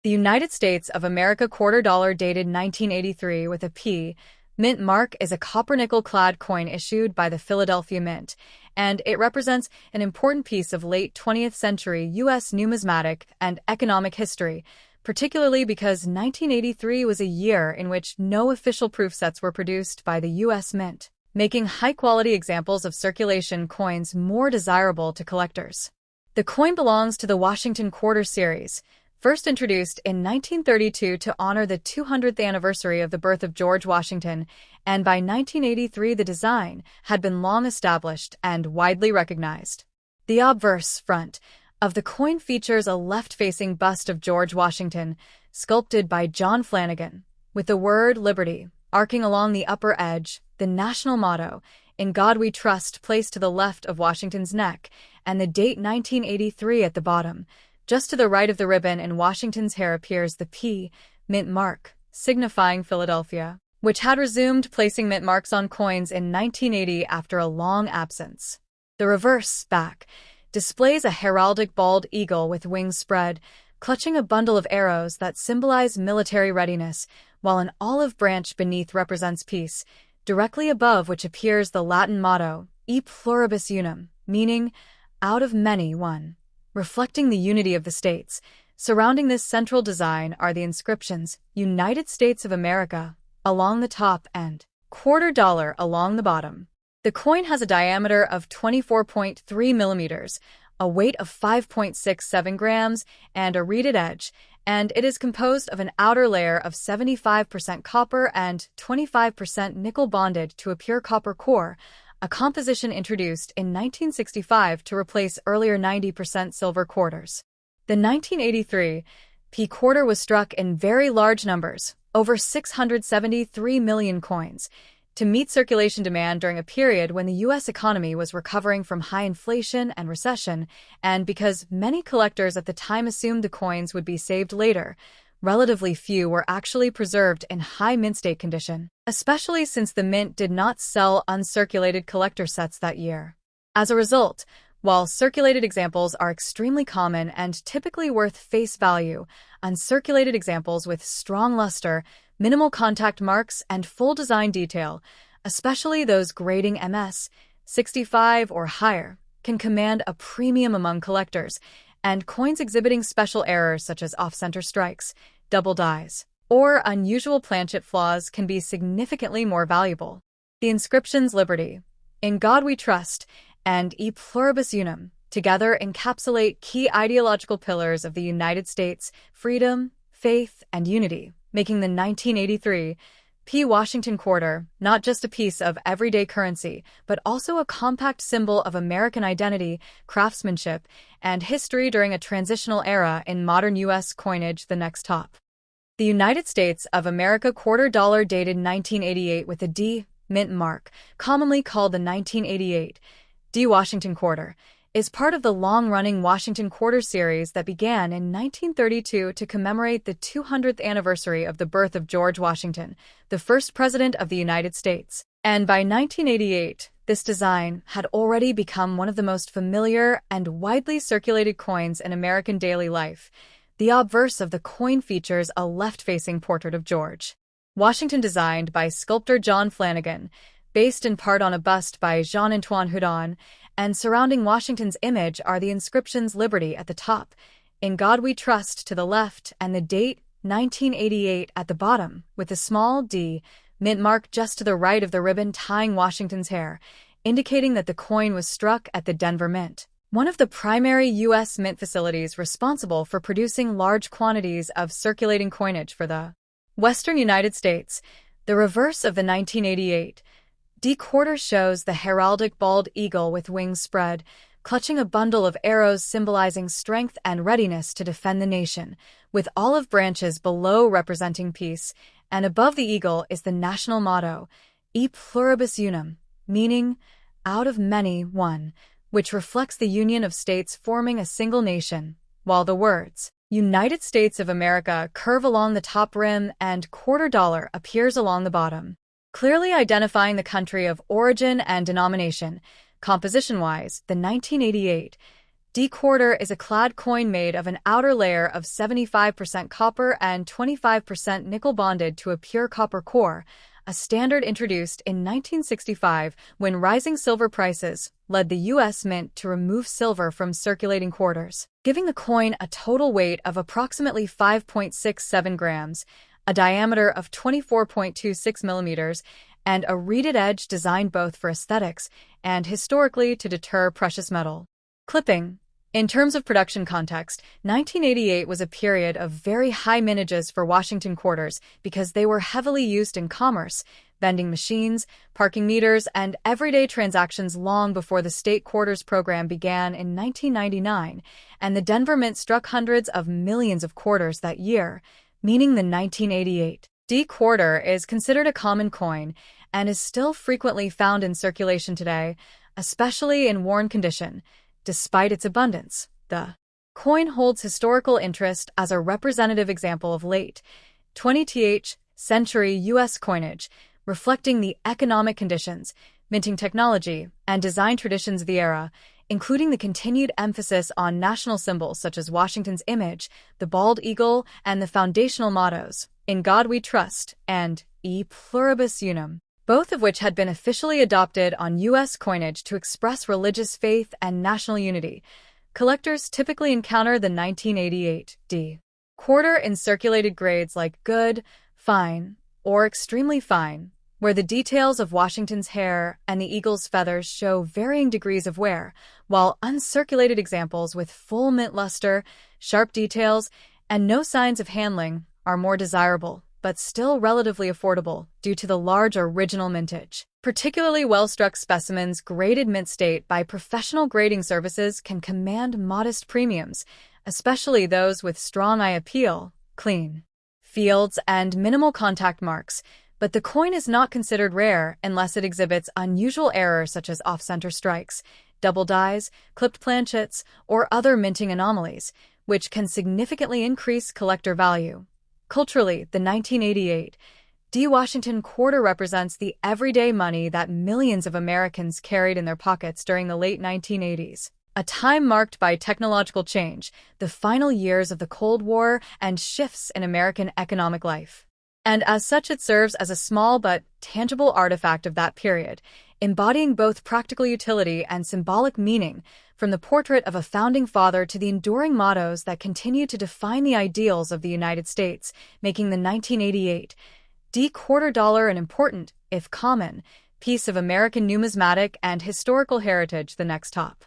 The United States of America quarter dollar dated 1983 with a P. Mint mark is a copper-nickel-clad coin issued by the Philadelphia Mint, and it represents an important piece of late 20th century U.S. numismatic and economic history, particularly because 1983 was a year in which no official proof sets were produced by the U.S. Mint, making high-quality examples of circulation coins more desirable to collectors. The coin belongs to the Washington Quarter series, first introduced in 1932 to honor the 200th anniversary of the birth of George Washington, and by 1983 the design had been long established and widely recognized. The obverse front of the coin features a left-facing bust of George Washington, sculpted by John Flanagan, with the word Liberty arcing along the upper edge, the national motto, "In God We Trust," placed to the left of Washington's neck, and the date 1983 at the bottom. Just to the right of the ribbon in Washington's hair appears the P. Mint mark, signifying Philadelphia, which had resumed placing mint marks on coins in 1980 after a long absence. The reverse back displays a heraldic bald eagle with wings spread, clutching a bundle of arrows that symbolize military readiness, while an olive branch beneath represents peace, directly above which appears the Latin motto, E pluribus unum, meaning out of many one, reflecting the unity of the states. Surrounding this central design are the inscriptions, United States of America, along the top and quarter dollar along the bottom. The coin has a diameter of 24.3 millimeters, a weight of 5.67 grams, and a reeded edge, and it is composed of an outer layer of 75% copper and 25% nickel bonded to a pure copper core, a composition introduced in 1965 to replace earlier 90% silver quarters. The 1983 P quarter was struck in very large numbers, over 673 million coins, to meet circulation demand during a period when the U.S. economy was recovering from high inflation and recession, and because many collectors at the time assumed the coins would be saved later, relatively few were actually preserved in high mint state condition, especially since the mint did not sell uncirculated collector sets that year. As a result, while circulated examples are extremely common and typically worth face value, uncirculated examples with strong luster, minimal contact marks, and full design detail, especially those grading MS 65 or higher, can command a premium among collectors, and coins exhibiting special errors such as off-center strikes, double dies, or unusual planchet flaws can be significantly more valuable. The inscriptions Liberty, In God We Trust, and E pluribus unum together encapsulate key ideological pillars of the United States: freedom, faith, and unity, making the 1983 P. Washington Quarter not just a piece of everyday currency, but also a compact symbol of American identity, craftsmanship, and history during a transitional era in modern U.S. coinage. The next top. The United States of America quarter dollar dated 1988 with a D. Mint mark, commonly called the 1988 D. Washington Quarter, is part of the long-running Washington Quarter series that began in 1932 to commemorate the 200th anniversary of the birth of George Washington, the first president of the United States. And by 1988, this design had already become one of the most familiar and widely circulated coins in American daily life. The obverse of the coin features a left-facing portrait of George Washington designed by sculptor John Flanagan, based in part on a bust by Jean-Antoine Houdon, and surrounding Washington's image are the inscriptions Liberty at the top, In God We Trust to the left, and the date 1988 at the bottom, with a small D. Mint mark just to the right of the ribbon tying Washington's hair, indicating that the coin was struck at the Denver Mint, one of the primary U.S. mint facilities responsible for producing large quantities of circulating coinage for the Western United States. The reverse of the 1988 D quarter shows the heraldic bald eagle with wings spread, clutching a bundle of arrows symbolizing strength and readiness to defend the nation, with olive branches below representing peace, and above the eagle is the national motto, E pluribus unum, meaning out of many one, which reflects the union of states forming a single nation, while the words United States of America curve along the top rim and quarter dollar appears along the bottom, clearly identifying the country of origin and denomination. Composition-wise, the 1988 D-quarter is a clad coin made of an outer layer of 75% copper and 25% nickel bonded to a pure copper core, a standard introduced in 1965 when rising silver prices led the U.S. Mint to remove silver from circulating quarters, giving the coin a total weight of approximately 5.67 grams, a diameter of 24.26 millimeters, and a reeded edge designed both for aesthetics and historically to deter precious metal. Clipping. In terms of production context, 1988 was a period of very high mintages for Washington quarters because they were heavily used in commerce, vending machines, parking meters, and everyday transactions long before the state quarters program began in 1999, and the Denver Mint struck hundreds of millions of quarters that year, meaning the 1988 D-quarter is considered a common coin and is still frequently found in circulation today, especially in worn condition. Despite its abundance, the coin holds historical interest as a representative example of late 20th century U.S. coinage, reflecting the economic conditions, minting technology, and design traditions of the era, including the continued emphasis on national symbols such as Washington's image, the bald eagle, and the foundational mottos, "In God We Trust" and "E Pluribus Unum," both of which had been officially adopted on U.S. coinage to express religious faith and national unity. Collectors typically encounter the 1988 D-quarter in circulated grades like good, fine, or extremely fine, where the details of Washington's hair and the eagle's feathers show varying degrees of wear, while uncirculated examples with full mint luster, sharp details, and no signs of handling are more desirable, but still relatively affordable due to the large original mintage. Particularly well-struck specimens graded mint state by professional grading services can command modest premiums, especially those with strong eye appeal, clean fields, and minimal contact marks, but the coin is not considered rare unless it exhibits unusual errors such as off-center strikes, double dies, clipped planchets, or other minting anomalies, which can significantly increase collector value. Culturally, the 1988 D. Washington quarter represents the everyday money that millions of Americans carried in their pockets during the late 1980s, a time marked by technological change, the final years of the Cold War, and shifts in American economic life. And as such, it serves as a small but tangible artifact of that period, embodying both practical utility and symbolic meaning, from the portrait of a founding father to the enduring mottos that continue to define the ideals of the United States, making the 1988 D-quarter dollar an important, if common, piece of American numismatic and historical heritage. The next top.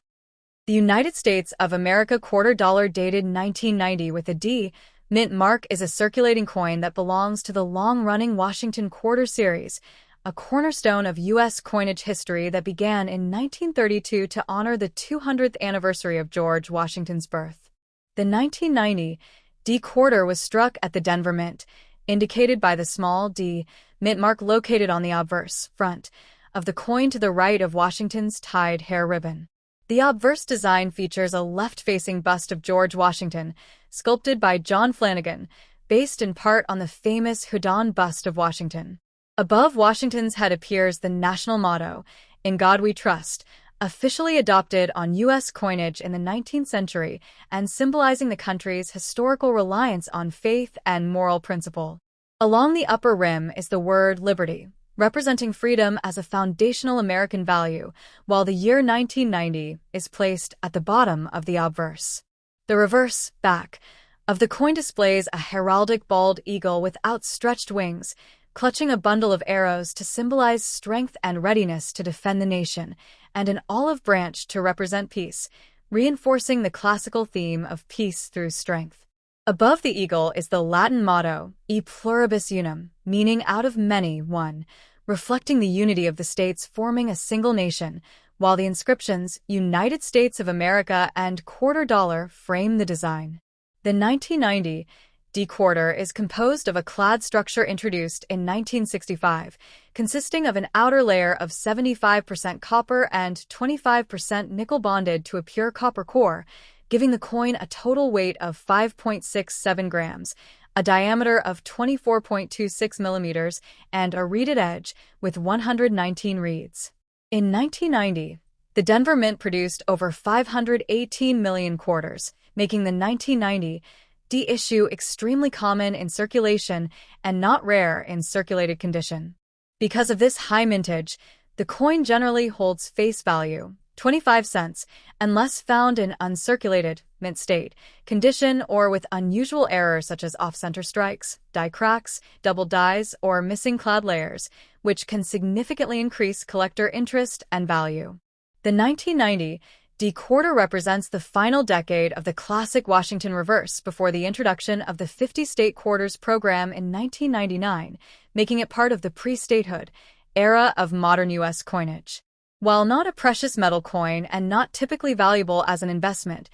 The United States of America quarter dollar dated 1990 with a D. Mint mark is a circulating coin that belongs to the long-running Washington quarter series, a cornerstone of U.S. coinage history that began in 1932 to honor the 200th anniversary of George Washington's birth. The 1990 D-quarter was struck at the Denver Mint, indicated by the small D mint mark located on the obverse front of the coin to the right of Washington's tied hair ribbon. The obverse design features a left-facing bust of George Washington, sculpted by John Flanagan, based in part on the famous Houdon bust of Washington. Above Washington's head appears the national motto, "In God We Trust," officially adopted on U.S. coinage in the 19th century and symbolizing the country's historical reliance on faith and moral principle. Along the upper rim is the word liberty, representing freedom as a foundational American value, while the year 1990 is placed at the bottom of the obverse. The reverse, back, of the coin displays a heraldic bald eagle with outstretched wings, clutching a bundle of arrows to symbolize strength and readiness to defend the nation, and an olive branch to represent peace, reinforcing the classical theme of peace through strength. Above the eagle is the Latin motto, "E Pluribus Unum," meaning out of many, one, reflecting the unity of the states forming a single nation, while the inscriptions "United States of America" and "quarter dollar" frame the design. The 1990 D-quarter is composed of a clad structure introduced in 1965, consisting of an outer layer of 75% copper and 25% nickel bonded to a pure copper core, giving the coin a total weight of 5.67 grams, a diameter of 24.26 millimeters, and a reeded edge with 119 reeds. In 1990, The Denver Mint produced over 518 million quarters, making the 1990 D issue extremely common in circulation and not rare in circulated condition. Because of this high mintage, the coin generally holds face value, 25 cents, unless found in uncirculated, mint state, condition or with unusual errors such as off-center strikes, die cracks, double dies, or missing cloud layers, which can significantly increase collector interest and value. The 1990 D quarter represents the final decade of the classic Washington reverse before the introduction of the 50-state quarters program in 1999, making it part of the pre-statehood era of modern U.S. coinage. While not a precious metal coin and not typically valuable as an investment,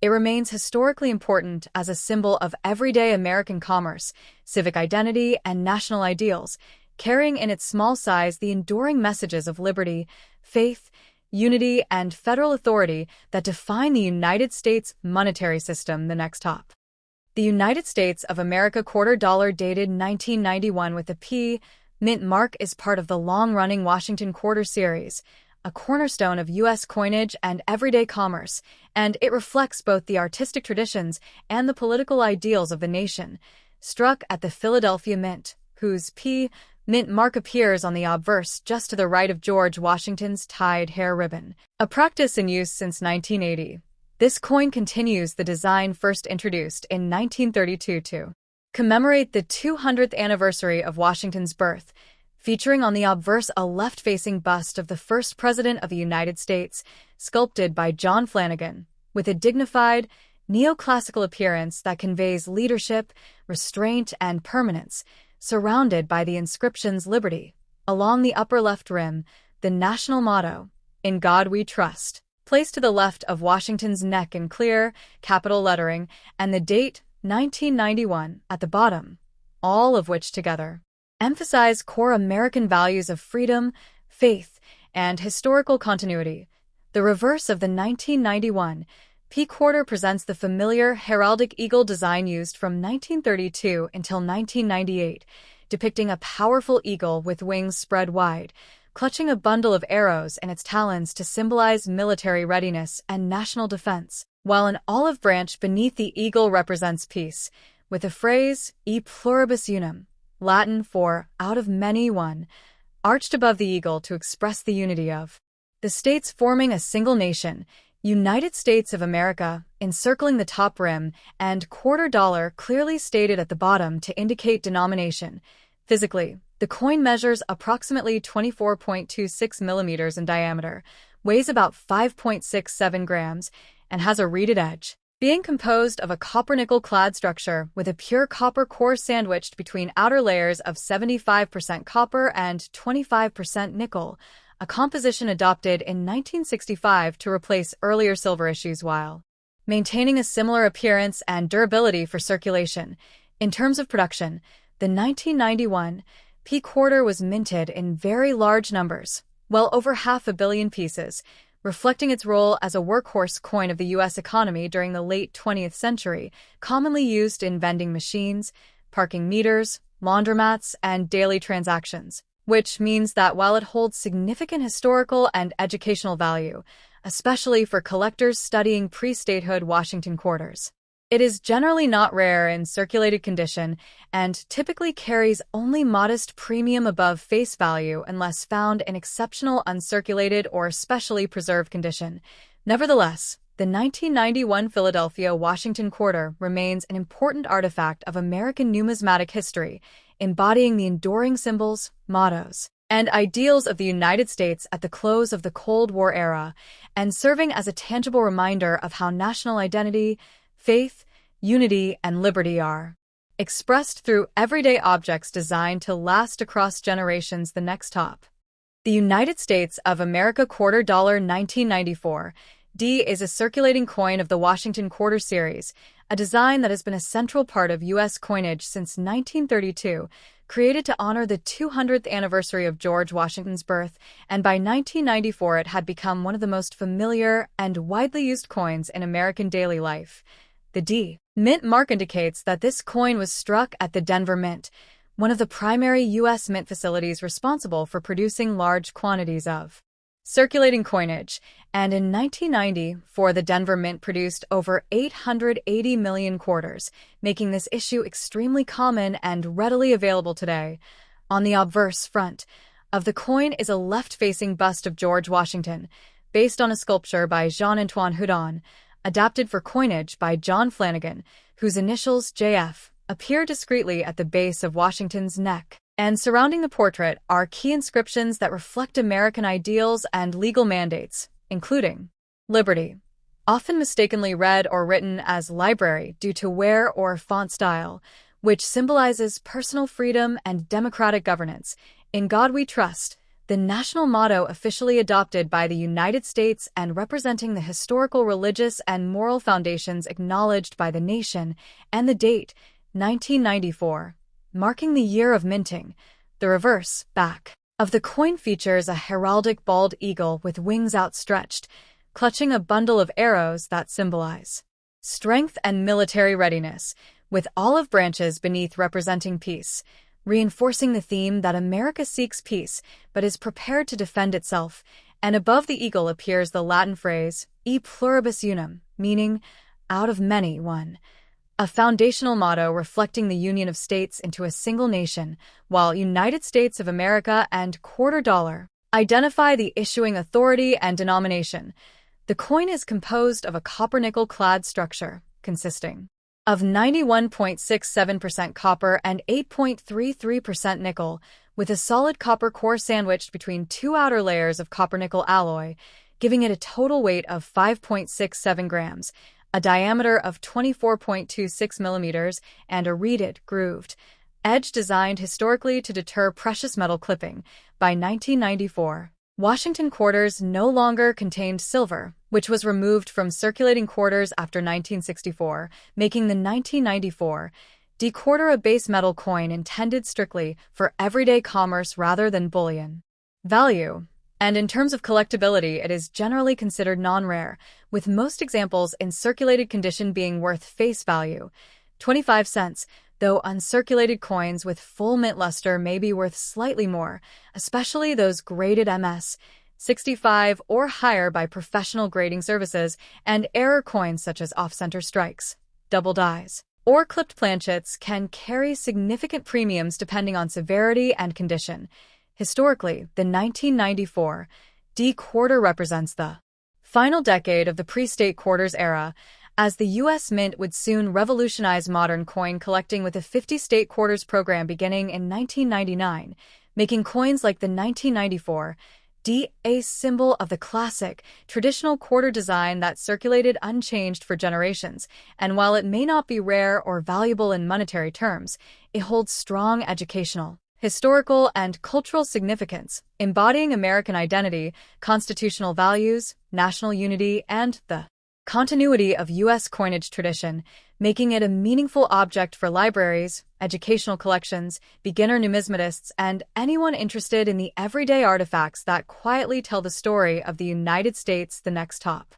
it remains historically important as a symbol of everyday American commerce, civic identity, and national ideals, carrying in its small size the enduring messages of liberty, faith, unity, and federal authority that define the United States monetary system. The next top. The United States of America quarter dollar dated 1991 with a P mint mark is part of the long-running Washington quarter series, a cornerstone of U.S. coinage and everyday commerce, and it reflects both the artistic traditions and the political ideals of the nation. Struck at the Philadelphia Mint, whose P mint mark appears on the obverse just to the right of George Washington's tied hair ribbon, a practice in use since 1980. This coin continues the design first introduced in 1932 to commemorate the 200th anniversary of Washington's birth, featuring on the obverse a left-facing bust of the first president of the United States, sculpted by John Flanagan, with a dignified, neoclassical appearance that conveys leadership, restraint, and permanence, surrounded by the inscriptions Liberty. Along the upper left rim, the national motto, "In God We Trust," placed to the left of Washington's neck in clear, capital lettering, and the date, 1991, at the bottom, all of which together emphasize core American values of freedom, faith, and historical continuity. The reverse of the 1991 P quarter presents the familiar heraldic eagle design used from 1932 until 1998, depicting a powerful eagle with wings spread wide, clutching a bundle of arrows in its talons to symbolize military readiness and national defense, while an olive branch beneath the eagle represents peace, with the phrase E pluribus unum, Latin for out of many one, arched above the eagle to express the unity of the states forming a single nation, United States of America, encircling the top rim, and quarter dollar clearly stated at the bottom to indicate denomination. Physically, the coin measures approximately 24.26 millimeters in diameter, weighs about 5.67 grams, and has a reeded edge, being composed of a copper-nickel clad structure with a pure copper core sandwiched between outer layers of 75% copper and 25% nickel, a composition adopted in 1965 to replace earlier silver issues while maintaining a similar appearance and durability for circulation. In terms of production, the 1991 P quarter was minted in very large numbers, well over 500 million pieces, reflecting its role as a workhorse coin of the U.S. economy during the late 20th century, commonly used in vending machines, parking meters, laundromats, and daily transactions, which means that while it holds significant historical and educational value, especially for collectors studying pre-statehood Washington quarters, it is generally not rare in circulated condition and typically carries only modest premium above face value unless found in exceptional uncirculated or specially preserved condition. Nevertheless, the 1991 Philadelphia Washington quarter remains an important artifact of American numismatic history, embodying the enduring symbols, mottos, and ideals of the United States at the close of the Cold War era, and serving as a tangible reminder of how national identity, faith, unity, and liberty are expressed through everyday objects designed to last across generations. The next top. The United States of America quarter dollar 1994 D is a circulating coin of the Washington quarter series, a design that has been a central part of U.S. coinage since 1932, created to honor the 200th anniversary of George Washington's birth, and by 1994 it had become one of the most familiar and widely used coins in American daily life. The D mint mark indicates that this coin was struck at the Denver Mint, one of the primary U.S. mint facilities responsible for producing large quantities of circulating coinage, and in 1994 the Denver Mint produced over 880 million quarters, making this issue extremely common and readily available today. On the obverse front of the coin is a left-facing bust of George Washington, based on a sculpture by Jean-Antoine Houdon, adapted for coinage by John Flanagan, whose initials JF appear discreetly at the base of Washington's neck. And surrounding the portrait are key inscriptions that reflect American ideals and legal mandates, including liberty, often mistakenly read or written as library due to wear or font style, which symbolizes personal freedom and democratic governance. In God we trust, the national motto officially adopted by the United States and representing the historical, religious, and moral foundations acknowledged by the nation, and the date, 1994. Marking the year of minting. The reverse, back, of the coin features a heraldic bald eagle with wings outstretched, clutching a bundle of arrows that symbolize strength and military readiness, with olive branches beneath representing peace, reinforcing the theme that America seeks peace but is prepared to defend itself. And above the eagle appears the Latin phrase, e pluribus unum, meaning out of many, one. A foundational motto reflecting the union of states into a single nation, while United States of America and quarter dollar identify the issuing authority and denomination. The coin is composed of a copper-nickel-clad structure, consisting of 91.67% copper and 8.33% nickel, with a solid copper core sandwiched between two outer layers of copper-nickel alloy, giving it a total weight of 5.67 grams, a diameter of 24.26 millimeters, and a reeded, grooved edge designed historically to deter precious metal clipping. By 1994, Washington quarters no longer contained silver, which was removed from circulating quarters after 1964, making the 1994 D-quarter a base metal coin intended strictly for everyday commerce rather than bullion value. And in terms of collectability, it is generally considered non-rare, with most examples in circulated condition being worth face value, 25 cents, though uncirculated coins with full mint luster may be worth slightly more, especially those graded MS 65 or higher by professional grading services, and error coins such as off-center strikes, double dies, or clipped planchets can carry significant premiums depending on severity and condition. Historically, the 1994 D-quarter represents the final decade of the pre-state quarters era, as the U.S. Mint would soon revolutionize modern coin collecting with a 50-state quarters program beginning in 1999, making coins like the 1994 D a symbol of the classic, traditional quarter design that circulated unchanged for generations, and while it may not be rare or valuable in monetary terms, it holds strong educational, historical, and cultural significance, embodying American identity, constitutional values, national unity, and the continuity of U.S. coinage tradition, making it a meaningful object for libraries, educational collections, beginner numismatists, and anyone interested in the everyday artifacts that quietly tell the story of the United States. The next top.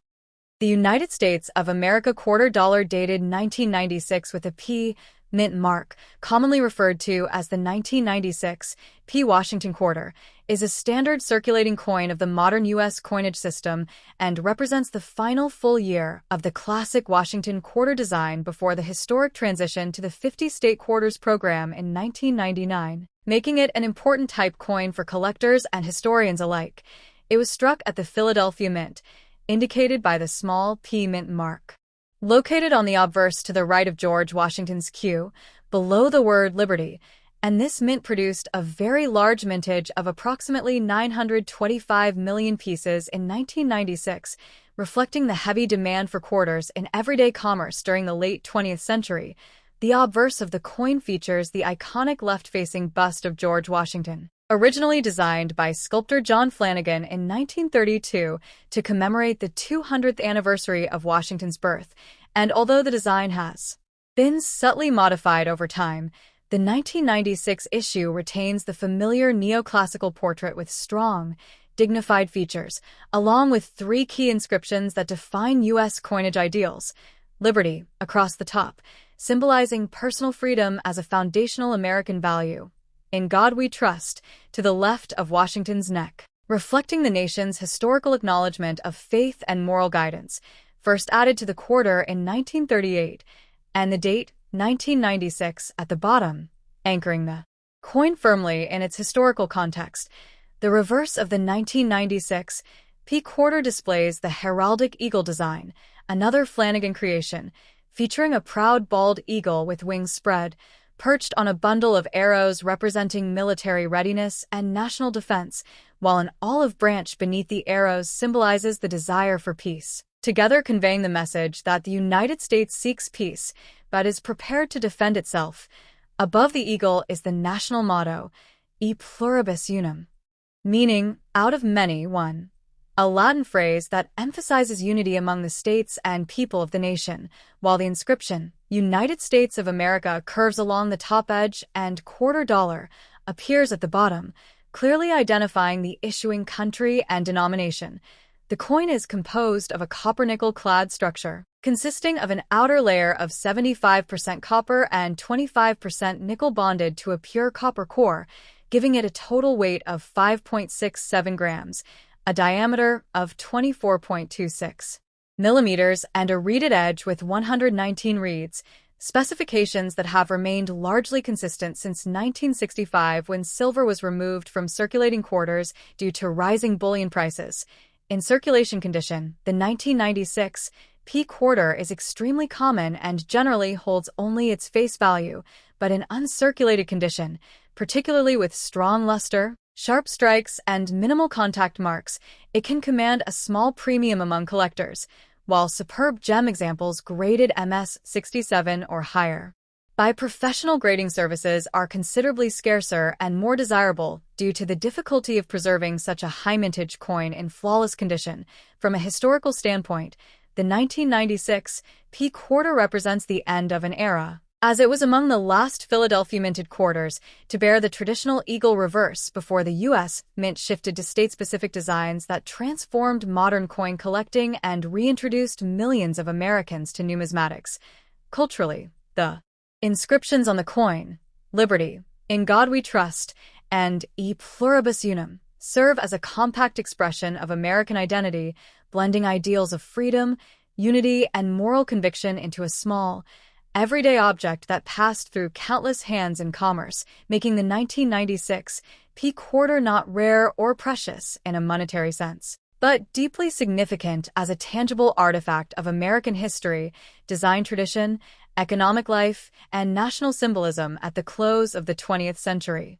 The United States of America quarter dollar dated 1996 with a P. Mint mark, commonly referred to as the 1996 P. Washington quarter, is a standard circulating coin of the modern U.S. coinage system and represents the final full year of the classic Washington quarter design before the historic transition to the 50-state quarters program in 1999, making it an important type coin for collectors and historians alike. It was struck at the Philadelphia Mint, indicated by the small P. Mint mark, located on the obverse to the right of George Washington's Q, below the word liberty, and this mint produced a very large mintage of approximately 925 million pieces in 1996, reflecting the heavy demand for quarters in everyday commerce during the late 20th century. The obverse of the coin features the iconic left-facing bust of George Washington, originally designed by sculptor John Flanagan in 1932 to commemorate the 200th anniversary of Washington's birth, and although the design has been subtly modified over time, the 1996 issue retains the familiar neoclassical portrait with strong, dignified features, along with three key inscriptions that define U.S. coinage ideals: liberty, across the top, symbolizing personal freedom as a foundational American value; in God we trust, to the left of Washington's neck, reflecting the nation's historical acknowledgement of faith and moral guidance, first added to the quarter in 1938, and the date 1996 at the bottom, anchoring the coin firmly in its historical context. The reverse of the 1996 P quarter displays the heraldic eagle design, another Flanagan creation, featuring a proud bald eagle with wings spread, perched on a bundle of arrows representing military readiness and national defense, while an olive branch beneath the arrows symbolizes the desire for peace, together conveying the message that the United States seeks peace but is prepared to defend itself. Above the eagle is the national motto, E pluribus unum, meaning out of many, one, a Latin phrase that emphasizes unity among the states and people of the nation, while the inscription, United States of America, curves along the top edge and quarter dollar appears at the bottom, clearly identifying the issuing country and denomination. The coin is composed of a copper-nickel-clad structure, consisting of an outer layer of 75% copper and 25% nickel bonded to a pure copper core, giving it a total weight of 5.67 grams, a diameter of 24.26 millimeters, and a reeded edge with 119 reeds, specifications that have remained largely consistent since 1965 when silver was removed from circulating quarters due to rising bullion prices. In circulation condition, the 1996 P quarter is extremely common and generally holds only its face value, but in uncirculated condition, particularly with strong luster, sharp strikes, and minimal contact marks, it can command a small premium among collectors, while superb gem examples graded MS 67 or higher by professional grading services are considerably scarcer and more desirable due to the difficulty of preserving such a high-mintage coin in flawless condition. From a historical standpoint, the 1996 P quarter represents the end of an era, as it was among the last Philadelphia minted quarters to bear the traditional eagle reverse before the U.S. Mint shifted to state-specific designs that transformed modern coin collecting and reintroduced millions of Americans to numismatics. Culturally, the inscriptions on the coin, Liberty, In God We Trust, and E Pluribus Unum, serve as a compact expression of American identity, blending ideals of freedom, unity, and moral conviction into a small, everyday object that passed through countless hands in commerce, making the 1996 P quarter not rare or precious in a monetary sense, but deeply significant as a tangible artifact of American history, design tradition, economic life, and national symbolism at the close of the 20th century.